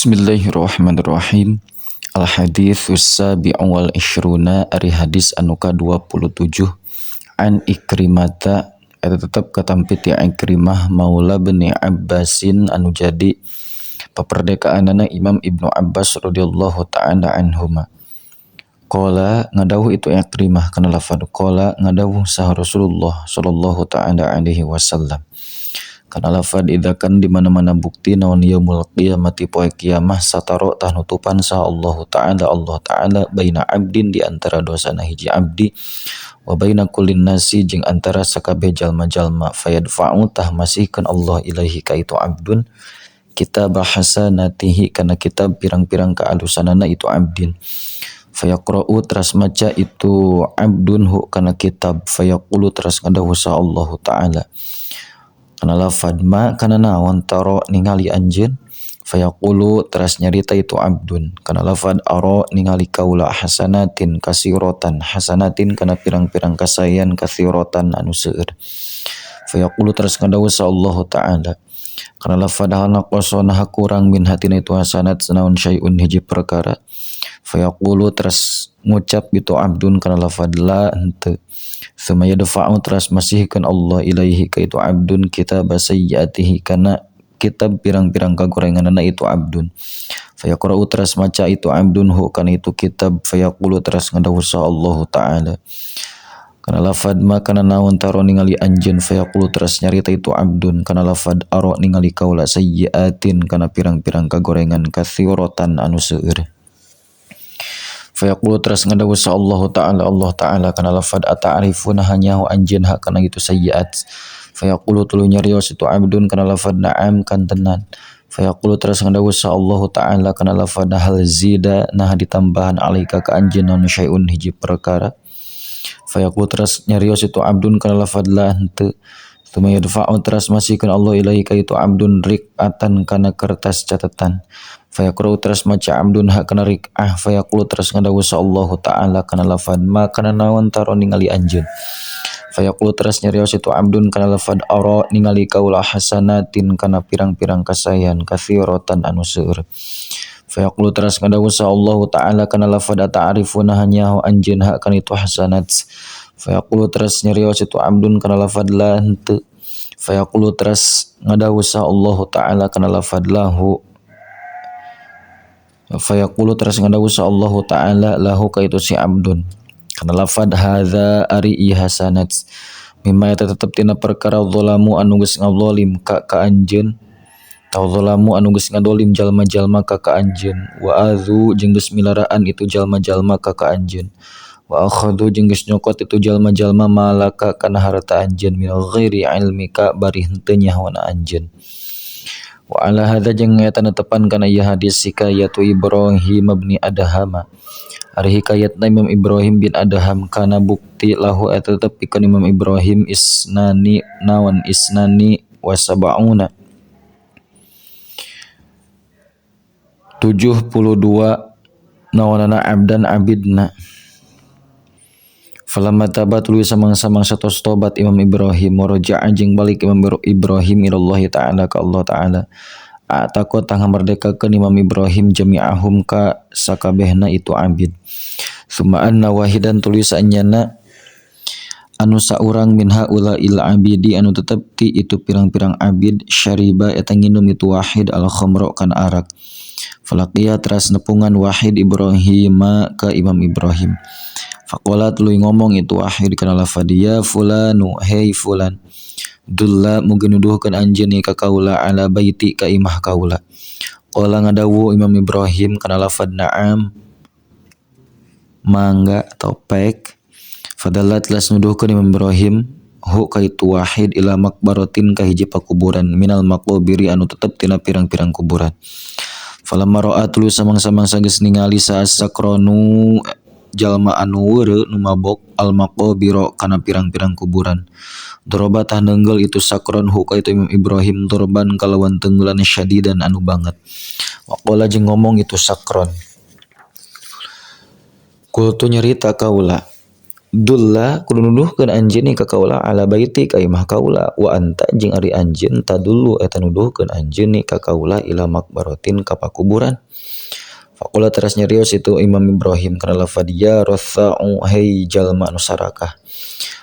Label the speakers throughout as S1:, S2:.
S1: Bismillahirrahmanirrahim. Al-haditsus sabi'u wal ishruna ari hadis anu ka-27 an Ikrimata eta tetep katampit ya Ikrimah maula bin Abbasin anu jadi paperdekaanana Imam Ibnu Abbas radhiyallahu ta'ala anhuma. Qala ngadawuh itu Ikrimah kana lafaz qala ngadawuh sah Rasulullah sallallahu ta'ala alaihi wasallam. Kana lafad idakan di mana-mana bukti naon yaumul qiyamati poe kiamah sataro tah nutupan sa Allah Ta'ala baina abdin di antara dosana hiji abdi wa baina kullin nasi jeung antara sakabeh jalma-jalma fayadfa'u tah masihkeun Allah ilaihi ka itu abdun kitab hasanatihi kana kitab pirang-pirang kaalusanana itu abdin fayaqra'u teras maca itu abdun hu kana kitab fayaqulu teras ngadawuh sa Allah Ta'ala kana lafad ma kana naon taro ningali anjeun fayaqulu teras nyarita itu abdun kana lafad aro ningali kaula hasanatin kasiratan hasanatin kana pirang-pirang kasayan kasiratan anu seueur fayaqulu teras ngadawuh sa Allah Ta'ala kana lafad hana qosona hakurang min hatina itu hasanat sanaun syai'un hiji perkara fayaqulu teras ngucap itu abdun kana lafad la henteu semaya dafa'u teras masihkeun Allah ilaihi ka itu abdun kitab sayyiatihi kana kitab pirang-pirang kagorenganana itu abdun fayaqra'u teras maca itu abdun hu kana itu kitab fayaqulu teras ngadawuh sa Allah Ta'ala kana lafad ma kana naon taro ningali anjeun fayaqulu teras nyarita itu abdun kana lafad aro ningali kaula sayyiatin kana pirang-pirang kagorengan katsiratan anu seueur fayaqulu teras ngadawuh sa Allah Ta'ala kana lafad ata'rifuna hanyahu anjeun hak kana itu sayyiat fayaqulu tuluy nyarios itu abdun kana lafad na'am kantenan fayaqulu teras ngadawuh sa Allah Ta'ala kana lafad hal zida nah ditambahan alaika ka anjeun naon syai'un hiji perkara fayaqulu teras nyarios itu abdun kana lafad la henteu sumaya dafa'u teras masihkeun Allah ilaihi ka itu abdun riqatan kana kertas catatan fayaqra'u teras maca abdun hak kana riqah fayaqulu teras ngadawuh sa Allah Ta'ala kana lafad ma kana naon taro ningali anjeun fayaqulu teras nyarios itu abdun kana lafad ara ningali kaula hasanatin kana pirang-pirang kasayan katsiratan anu seueur fayaqulu teras ngadawuh sa Allah Ta'ala kana lafad ta'rifuna hanyahu anjeun hak kana itu hasanat fayaqulu teras nyarios itu abdun kana lafad la henteu fayaqulu teras ngadawuh sa Allah Ta'ala kana lafad lahu fayaqulu teras ngadawuh sa Allah Ta'ala lahu ka itu si abdun kana lafad hadza ari hasanat mimma eta tetep tina perkara zalamu anu geus ngazalim ka anjeun tau zalamu anu geus ngadolim jalma-jalma ka anjeun wa azu jeung geus milaraan itu jalma-jalma ka anjeun wa akhadhu jeung geus nyokot itu jalma-jalma malaka kana harta anjeun min ghairi ilmika bari henteu nyahoana anjeun wa ala hadza jeung eta netepan kana ieu hadis hikayatu Ibrahim bin Adham ari hikayatna Imam Ibrahim bin Adham kana bukti lahu eta tetep pikeun Imam Ibrahim isnani wa sab'una 72 nawanana abdan abidna falamma tabat lu samang-samang satos tobat Imam Ibrahim waraja'a jeung balik Imam Ibrahim ilallahi ta'ala ka Allah Ta'ala ataqo tang merdekakeun Imam Ibrahim jami'ahum ka sakabehna itu abid summa anna wahidan tulis anyana anu saurang min haula il abidi anu tetep ti itu pirang-pirang abid syariba eta nginum itu wahid al khamra kan arak falaqiya teras nepungan wahid Ibrahim ka Imam Ibrahim faqala tuluy ngomong itu wahid kana lafad ya fulanu hey fulan dulla mugi nuduhkeun anjeun ka kaula ala baiti ka imah kaula qala ngadawuh Imam Ibrahim kana lafad na'am mangga atau pek fadalat las nuduhkeun Imam Ibrahim hu ka itu wahid ila makbaratin ka hiji pakuburan minal maqabiri anu tetep tina pirang-pirang kuburan falamma ra'at lu samang-samang sageus ningali sakronu jalma anu weureu nu mabok al maqabira kana pirang-pirang kuburan doroba tah neunggel itu sakron hu ka itu Imam Ibrahim dorban kalawan teunggelan syadidan anu banget waqala jeung ngomong itu sakron kultu nyarita kaula dulla kudu nuduhkeun anjeun ka kaula ala baiti ka imah kaula wa anta jeung ari anjeun tadullu eta nuduhkeun anjeun ka kaula ila makbaratin ka pakuburan. Faqala teras nyarios itu Imam Ibrahim kana lafad ya ratha'u hey jalma anu sarakah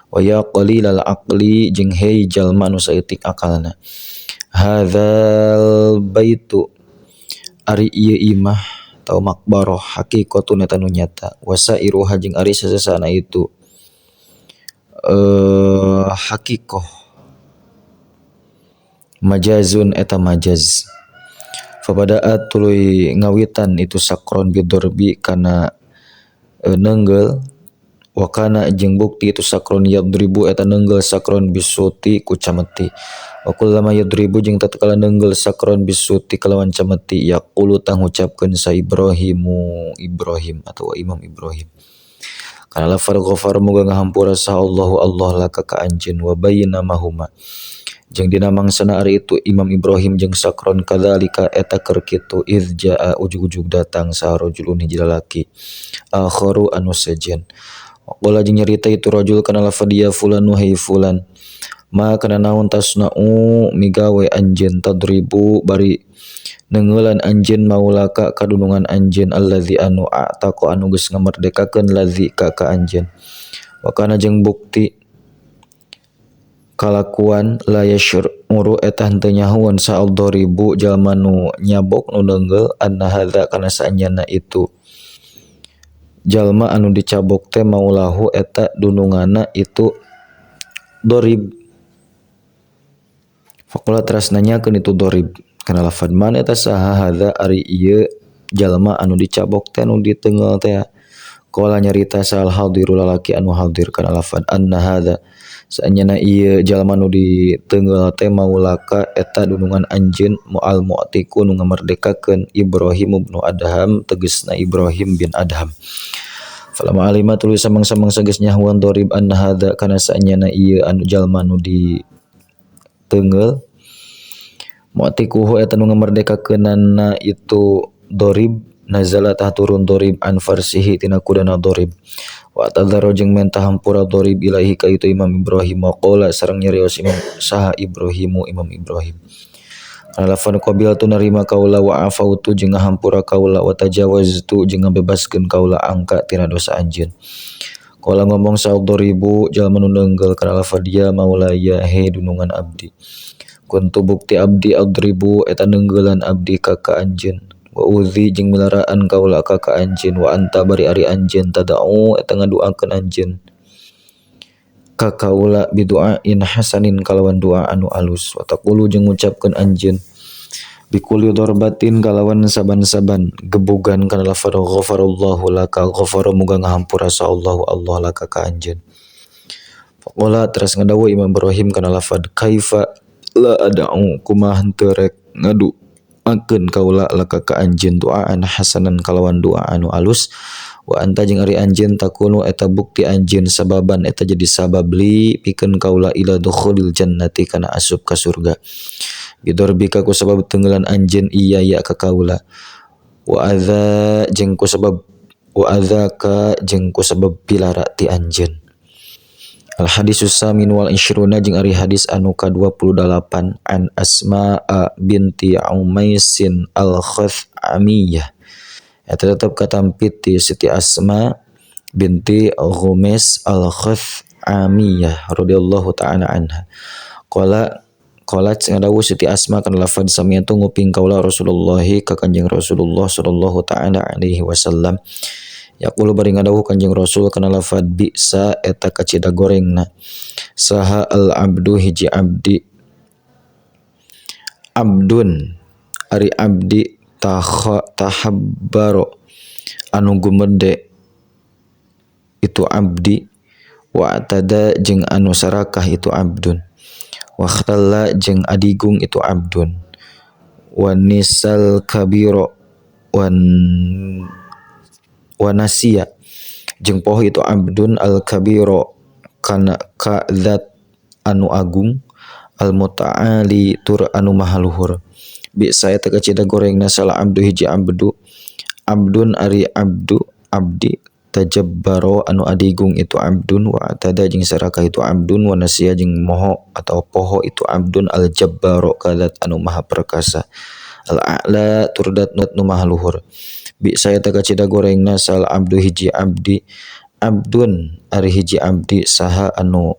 S1: wa ya qalilal aqli jeung hey jalma anu saeutik akalna hadzal baitu ari ieu imah atau makbarah haqiqatun eta nu nyata wasairuha jeung ari sasana itu haqiqah majazun eta majaz fabadaat tuluy ngawitan itu sakron bidorbi kana neunggel wa kana jeung bukti itu sakron yadribu eta neunggel sakron bisuti ku cameti wa kullama yadribu jeung tatkala neunggel sakron bisuti kalawan cameti yaqulu tang ngucapkeun sa Ibrahim atau Imam Ibrahim kana lafal ghafar muga ngahampura sa Allahu Allah laka ka anjeun wa bayyana mahuma jeung dina mangsana ari itu Imam Ibrahim jeung sakron kadzalika eta keur kitu iz jaa ujug-ujug datang sa rajulun hiji lalaki akharu anu sejen qala jeung nyarita itu rajul kana lafad dia fulan hai fulan ma kana naon tasna'u migawe anjeun tadribu bari neungelan anjeun maulaka kadunungan anjeun allazi anu a'taqa anu geus ngamerdekakeun lazi ka anjeun wa kana jeung bukti kalakuan la yashuru eta henteu nyahuan sa aldoribu jalma nu nyabok nu neunggel anna hadza kana saanyana itu jalma anu dicabok teh maulahu eta dununganna itu dorib. Faqala teras nanyakeun itu dorib kana lafad man eta saha hadza ari ieu jalma anu dicabok teh anu diteungel teh qala nyarita sal hadiru lalaki anu hadir kana lafad anna hadza saanyana ieu jalma nu diteungel teh maulaka eta dunungan anjeun mual mu'tiku nu ngamerdekakeun Ibrahim bin Adham tegasna Ibrahim bin Adham. Falamma alima tuluy samang-samang sageus nyahuan dorib anna hadza kana saanyana ieu anu jalma nu diteungel mu'tikuhu eta nu ngamerdekakeunana itu dorib nazala tah turun dorib an farsihi tina kudana dorib wa tadzaro jeung mentah hampura dorib ilahi ka itu Imam Ibrahim wa qala sareng nyarios Imam saha Ibrahim kana lafan qabil tu narima kaula wa afautu jeung ngahampura kaula wa tajawaztu jeung ngabebaskeun kaula angka tina dosa anjeun qala ngomong sa doribu jalma nu neunggel kana lafad dia maulaya he dunungan abdi kuntu bukti abdi adribu eta neunggelan abdi ka anjeun wa uzi jeung milaraan kaula ka anjeun wa anta bari ari anjeun tadau eta ngaduakeun anjeun ka kaula biduain hasanin kalawan doa anu alus wa taqulu jeung ngucapkeun anjeun bikulli darbatin kalawan saban-saban gebugan kana lafaz ghafarallahu laka ghafara muga ngahampura sa Allahu Allah laka ka anjeun. Faqala teras ngadawu Imam Ibrahim kana lafaz kaifa la ada'u kumaha henteu rek ngadu akeun kaula laka ka anjeun doaan hasanan kalawan doa anu alus wa anta jeung ari anjeun takunu eta bukti anjeun sababan eta jadi sabab li pikeun kaula ila dukhulil jannati kana asup ka surga bidorbika ku sabab tenggelan anjeun iya ya ka kaula wa adza jeung ku sabab wa adzaka jeung ku sabab pilara ti anjeun. Al hadisus samin wal isyruna jeung ari hadis anu ka-28 an Asma'a binti Umaisin al-Khathamiyah eta tetep katampit ti Siti Asma binti Ghumis al-Khathamiyah radhiyallahu ta'ala anha qala ngadawu Siti Asma kana lafaz sami'tu nguping kaula Rasulullah ka Kanjeng Rasulullah sallallahu ta'ala alaihi wasallam yaqulu bari ngadawu Kanjeng Rasul kana lafaz bisa eta kacida gorengna saha al abdu hiji abdi abdun ari abdi tahabbaro anu gumede itu abdi wa atada jeung anu sarakah itu abdun wa khtalla jeung adigung itu abdun wa nisal kabiro wa nasiya jeung poho itu abdun al kabiro kana ka zat anu agung al mutaali tur anu maha luhur bisa eta kacida gorengna salah abdu hiji abdu abdun ari abdu abdi tajabbaro anu adigung itu abdun, wa atada jeung sarakah itu abdun, wa nasiya jeung moho atau poho itu abdun, al jabbaro kadat anu maha perkasa, al a'la turdat nu maha luhur. Bi saya teka cida gorengna sal abdu hiji abdi, abdun ari hiji abdi saha anu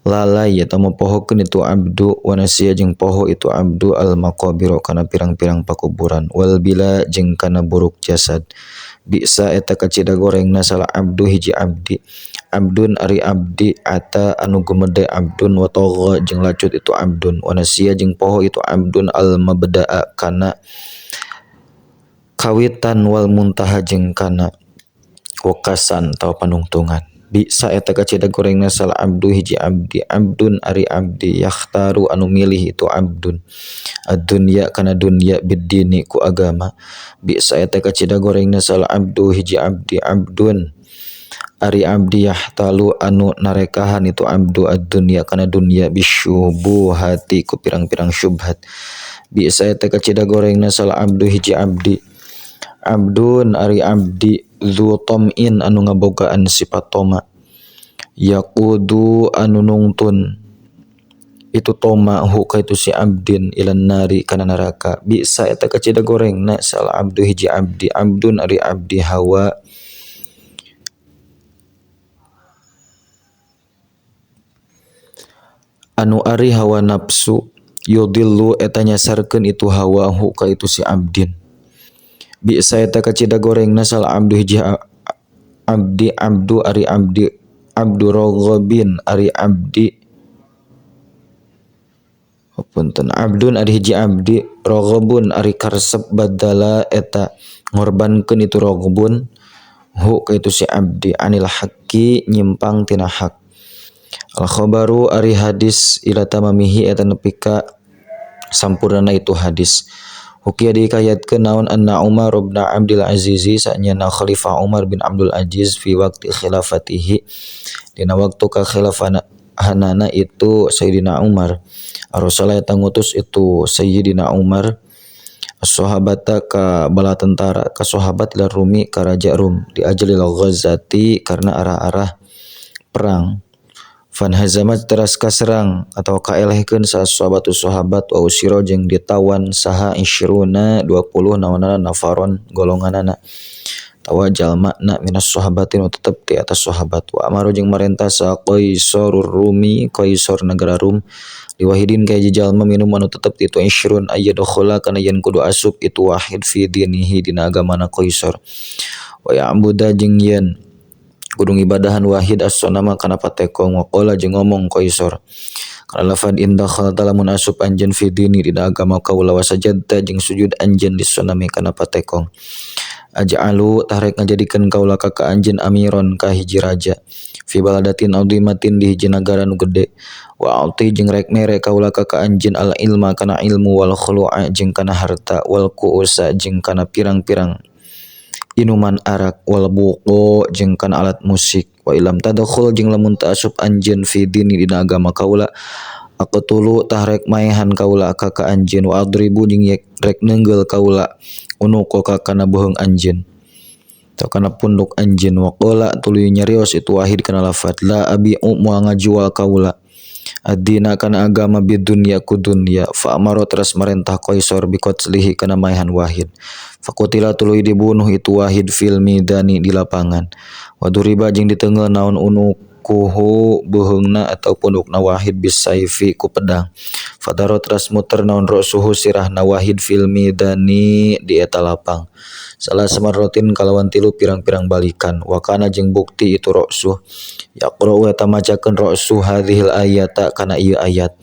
S1: lalai atau mempohokeun itu abdu, wa nasiya jeung poho itu abdu, al maqabiro kana pirang-pirang pakuburan, wal bila jeung kana buruk jasad. Bisa eta kacida gorengna salah abdu hiji abdi, abdun ari abdi ata anu gumede abdun, wa tagha jeung lacut itu abdun, wa nasiya jeung poho itu abdun, al mabda'a kana kawitan, wal muntaha jeung kana wekasan atau panungtungan. Bisa eta kacida gorengna salah abdu hiji abdi, abdun ari abdi yakhtaru anu milih itu abdun, ad-dunya kana dunya, biddini ku agama. Bisa eta kacida gorengna salah abdu hiji abdi, abdun ari abdi yahtalu anu narekahan itu abdu, ad-dunya kana dunya, bisyubuhati ku pirang-pirang syubhat. Bisa eta kacida gorengna salah abdu hiji abdi, abdun ari abdi zu tom'in anu ngabogaan sifat toma, yaqudu anu nungtun itu toma hu ka itu si abdin ilan nari kana neraka. Bisa eta kacida gorengna sal abdu hiji abdi, abdun ari abdi hawa anu ari hawa nafsu, yudillu eta nyasarkeun itu hawa hu ka itu si abdin. Bisa eta kacida gorengna sal abdu hiji abdi, abdu ari abdi, abdu raghibin ari abdi, punten, abdun ari hiji abdi, raghibun ari karesep, badala eta ngorbankeun itu raghibun hu ka itu si abdi, anil haqqi nyimpang tina hak. Al khabaru ari hadis ila tamamihi eta nepi ka sampurnana itu hadis. Hukia dikayatkeun naon anna Umar bin Abdul Aziz sanyana Khalifah Umar bin Abdul Aziz fi waqti khilafatihi dina waktu ka khilafahanana itu Sayyidina Umar, Rasulullah ngutus itu Sayyidina Umar as-sahabata ka bala tentara, ka sahabat ila Rumi ka raja Rum, di ajalil ghazati karena arah-arah perang. Fanhazamat teras kaserang atau kaelehkeun sa sahabatu sahabat, wa usiro jeung ditawan saha isyruna 20 naonana nafaron golonganana, tawa jalmana minas sahabatin wa tetep ti atas sahabat. Wa amaru jeung marentah sa Qaisarur Rumi, Qaisar negara Rum, liwahidin ka hiji jalma minum anu tetep ti itu isyrun ayyadkhula kana yen kudu asup itu wahid fi dinihi dina agamana Qaisar, wa ya'budu jeung yen kudu ngibadahan wahid as-sanama kana patekong, wa qala jeung ngomong Qaisar kana lafad inda khalata lamun asup anjeun fi dini dina agama kaula, wa sajadta jeung sujud anjeun lis-sanami kana patekong, aj'alu tahrek ngajadikeun kaula ka anjeun amiron ka hiji raja, fi baladatin audimatin di hiji nagara nu gede, wa auti jeung rek mere kaula ka anjeun al ilma kana ilmu, wal khulu'a jeung kana harta, wal kuusa jeung kana pirang-pirang inuman arak, wal buqo jeung kana alat musik, wa ilam tadkhul jeung lamun teu asup anjeun fi dini dina agama kaula, aqtulu tahrek maehan kaula ka anjeun, wa adribu jeung rek neunggel kaula unuko ka kana beuheung anjeun atau kana punduk anjeun, wa qala tuluy nyarios itu wahid kana lafaz la abi'u moal ngajual kaula ad-dina kana agama bidunya ku dunya, fa amaro teras marentah Qaisar biqatlihi kana maehan wahid, faqutila tuluy dibunuh itu wahid fil midani di lapangan, wa duriba jeung diteungel naon unukuhu beuheungna atau pundukna wahid bisayfi ku pedang, fadaro teras muter naon rasuhu sirahna wahid fil midani di eta lapang, salah samarrotin kalawan tilu pirang-pirang balikan, wa kana jeung bukti itu rasuh yaqra'u eta macakeun rasuh hadhil ayata kana ieu ayat,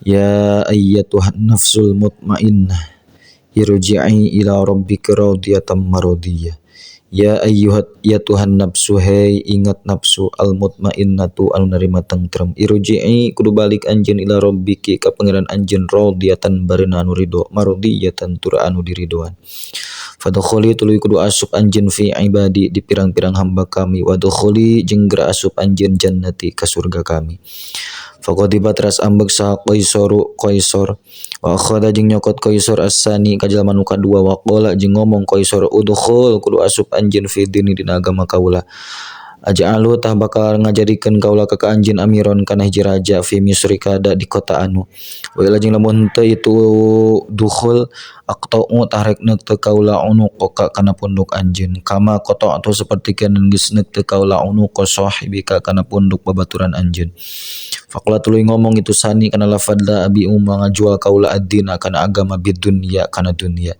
S1: ya ayyatuhan nafsul mutmainnah irji'i ila rabbika radiyatan maradiyah, ya ayyuhat ya Tuhan nafsu, hei ingat nafsu, al mutmainnatu anu narima tentrem, irji'i kudu balik anjeun ila rabbiki ka pangeran anjeun radiyatan bareuna anu ridho, maradiyatan tur anu diridoan, Fadkhuli tuluy kudu asup anjeun fi ibadi di pirang-pirang hamba kami, wadkhuli jeung geura asup anjeun jannati ka surga kami. Faqadiba teras ambek saha Qaisor wa akhadha jeung nyokot Qaisor as-sani ka jalma nu kadua wa qala jeung ngomong Qaisor udkhul kudu asup anjeun fi dini dina agama kaula. Aja'alu tah bakal ngajadikeun kaula ka anjeun amiron kana hiji raja fi Misri kada di kota anu. Wa ila jeung lamun teu itu dukhul aqta'u tah rek neuk teu kaula unuqa kana punduk anjeun. Kama qata'tu sapertikeun geus neuk teu kaula unuqa sahibika kana punduk babaturan anjeun. Faqala tuluy ngomong itu sani kana lafadla abi ngajual kaula ad-dina kana agama bidunya kana dunya.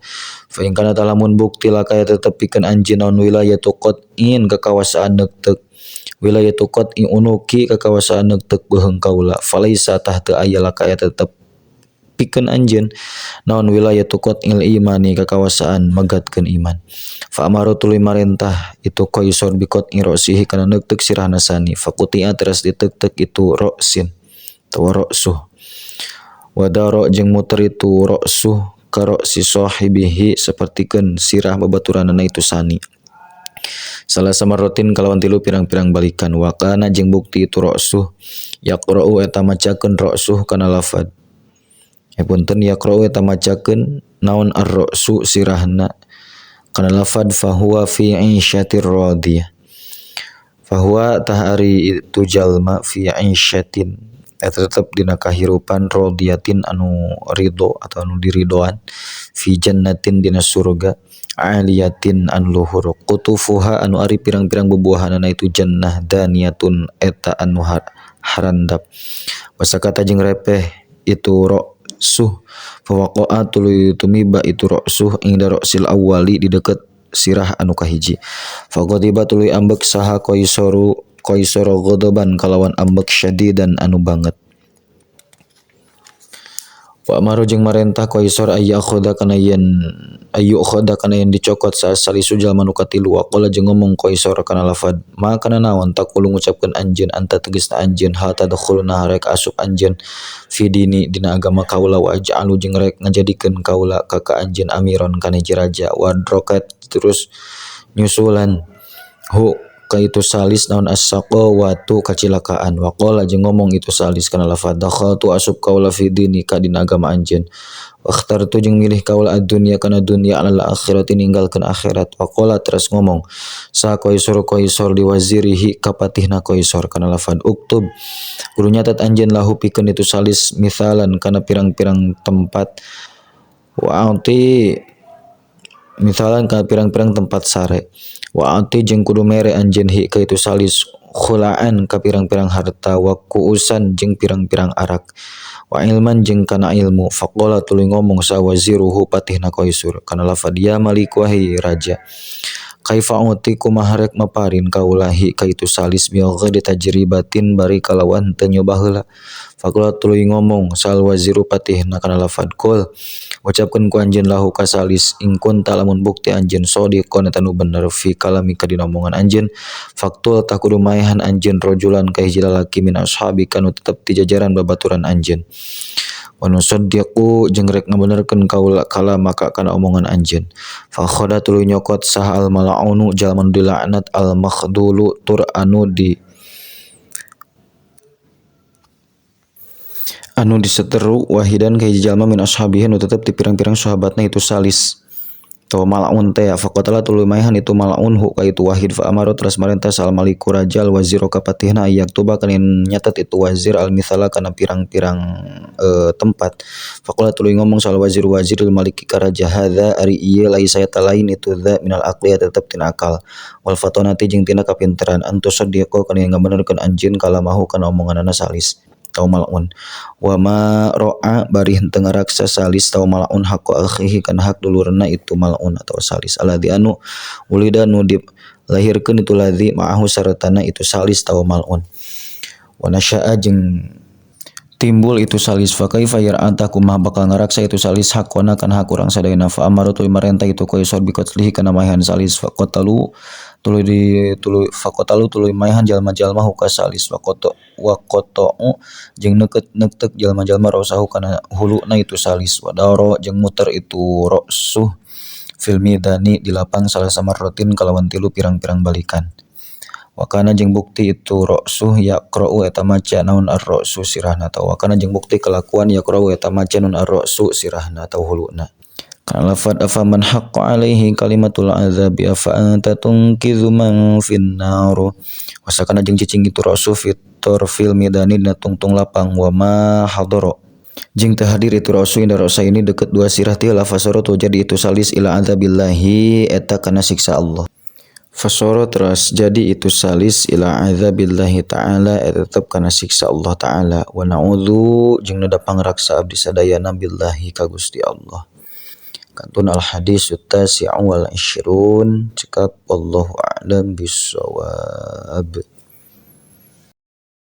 S1: Fa in kana talamun bukti laka tetep pikeun anjeun naon wilayatu qat'in kekawasaan neuk wilayatu qat'i unuki kekawasaan neuk beuheung kaula. Falaisa tah teu aya laka tetep pikeun anjeun naon wilayatu qat'il imani kekawasaan magatkeun iman. Fa amaru tuluy marentah itu Qaisor bi qat'i ra'sihi kana neuk sirahna sani. Faqutia teras diteuk itu ra'sin atau ra'suh. Wadaro jeung muter itu ra'suh ka ra'si sahibihi sapertikeun sirah babaturanna itu sani. Salah samarotin kalawan tilu pirang-pirang balikan wa kana jeung bukti itu ra'suh yaqra'u eta macakeun ra'suh kana lafad. Punten yaqra'u eta macakeun naon ar-ra'su sirahna kana lafad fahuwa fi 'isyatir radiyah. Fahuwa tah ari itu jalma fi 'isyatin eta tetep dina kahirupan radiyatin anu ridho atau anu diridoan fi jannatin dina surga aliyatin anu luhur qutufuha anu ari pirang-pirang bubuahanna itu jannah daniyatun eta anu harandap. Wasakata jeung repeh itu ra'suh fawaqa'a tuluy tumiba itu ra'suh inda ra'sil awwali di deukeut sirah anu kahiji. Faqadiba tuluy ambek saha Qaisor ghadaban kalawan ambek syadidan anu banget. Wa amaru jeung marentah Qaisor ayu khoda kana yen dicokot salisu jalma nu katilu wa qala jeung ngomong Qaisor kana lafad ma kana naon takulu ngucapkeun anjeun anta tegasna anjeun hal tadkhuluna rek asup anjeun fi dini dina agama kaula wa aj'alu jeung rek ngajadikeun kaula ka anjeun amiron kana hiji raja wa drokat terus nyusulan hu ka itu salis naon as-saqawatu kacilakaan wa qala jeung ngomong itu salis kana lafaz dakhaltu asup kaula fi dini ka dina agama anjeun wa ikhtartu jeung milih kaula ad-dunya kana dunya alal akhirati ninggalkeun akhirat wa qala terus ngomong sa Qaisor li wazirihi ka patihna Qaisor kana lafaz uktub kudu nyatet anjeun lahu pikeun itu salis misalan kana pirang-pirang tempat wa anti misalan kana pirang-pirang tempat sare wa anti jeung kudu mere anjeun hi ka itu salis khulaan ka pirang-pirang harta wa kuusan jeung pirang-pirang arak wa ilman jeung kana ilmu. Faqala tuluy ngomong sa waziruhu patihna Qaisor kana lafad ya malik wahai raja kaifa uti kumaha rek maparin kaula hi ka itu salis bi ghairi tajribatin bari kalawan teu nyoba heula. Faqala tuluy ngomong sal waziru patihna kana lafad qul ucapkeun ku anjeun lahu ka salis in kunta lamun bukti anjeun shodiqon eta nu bener fi kalami ka dina omongan anjeun faktul tah kudu maehan anjeun rajulan ka hiji lalaki min ashabi kanu tetep ti jajaran babaturan anjeun wa nusaddiqu jeung rek ngabenerkeun kaula kala maka kana omongan anjeun. Fa khada tuluy nyokot sah al malaunu jalma nu dilaknat al makhdulu tur anu diseteru wahidan ka hiji jalma min ashabihi nu tetep ti pirang-pirang sahabatna itu salis tawa malaun teh faqatala tuluy maehan itu malaun hu ka itu wahid fa amaro teras marentah sal maliku rajal waziro ka patihna ayak tuba kana nyatet itu wazir al mithala kana pirang-pirang tempat. Faqala tuluy ngomong sal wazirul maliki ka raja hadza ari ieu laisa lain itu dza minal aqli tetep tina akal wal fatonati jeung tina kapinteran antus sadiqo kana ngabenerkeun anjeun kalamahu kana omonganna salis tau malaun wa ma ro'a bari henteu ngaraksa salis tau malaun hakku akhihi kana hak dulurna itu malaun atau salis alladzi anu ulida nu dilahirkeun itu ladzi ma'ahu saratana itu salis tau malaun wa nasya'a jeung timbul itu salis fa kaifa yar'anta kumaha bakal ngaraksa itu salis hakona kana hak urang sadayana fa amaru tuluy marentah itu Qaisor bi qatlihi kana maehan salis fa qatalu tuluy maehan jalma-jalma hu ka salis wa qata'u jeung neukeut jalma-jalma rausahu kana huluna itu salis wa daro jeung muter itu ra'suh fil midani di lapang salah samarrotin kalawan 3 pirang-pirang balikan. Wakana jeung bukti itu roksuh yaqra'u eta maca naon ar-roksu sirahna atau wakana jeung bukti kelakuan yaqra'u eta maca naon ar-roksu sirahna atau huluna. Kana lafad afaman haqqa alaihi kalimatul azabi afa anta tunkizu man finnar. Wasakana jeung cicing itu roksu fitor fil midani na tungtung lapang wa ma hadoro. Jeung teu hadir itu roksu inda roksa ini deket dua sirah ti lafasoro tu jadi itu salis ila azabillahi eta kana siksa Allah. Fasoro terus jadi itu salis ila azabillahi ta'ala tetap kana siksa Allah ta'ala wa na'udzu jeung nu pangraksa abdi sadayana billahi ka Gusti Allah. Kantun al hadis tasi'u wal 20 cekap wallahu a'lam bissawab.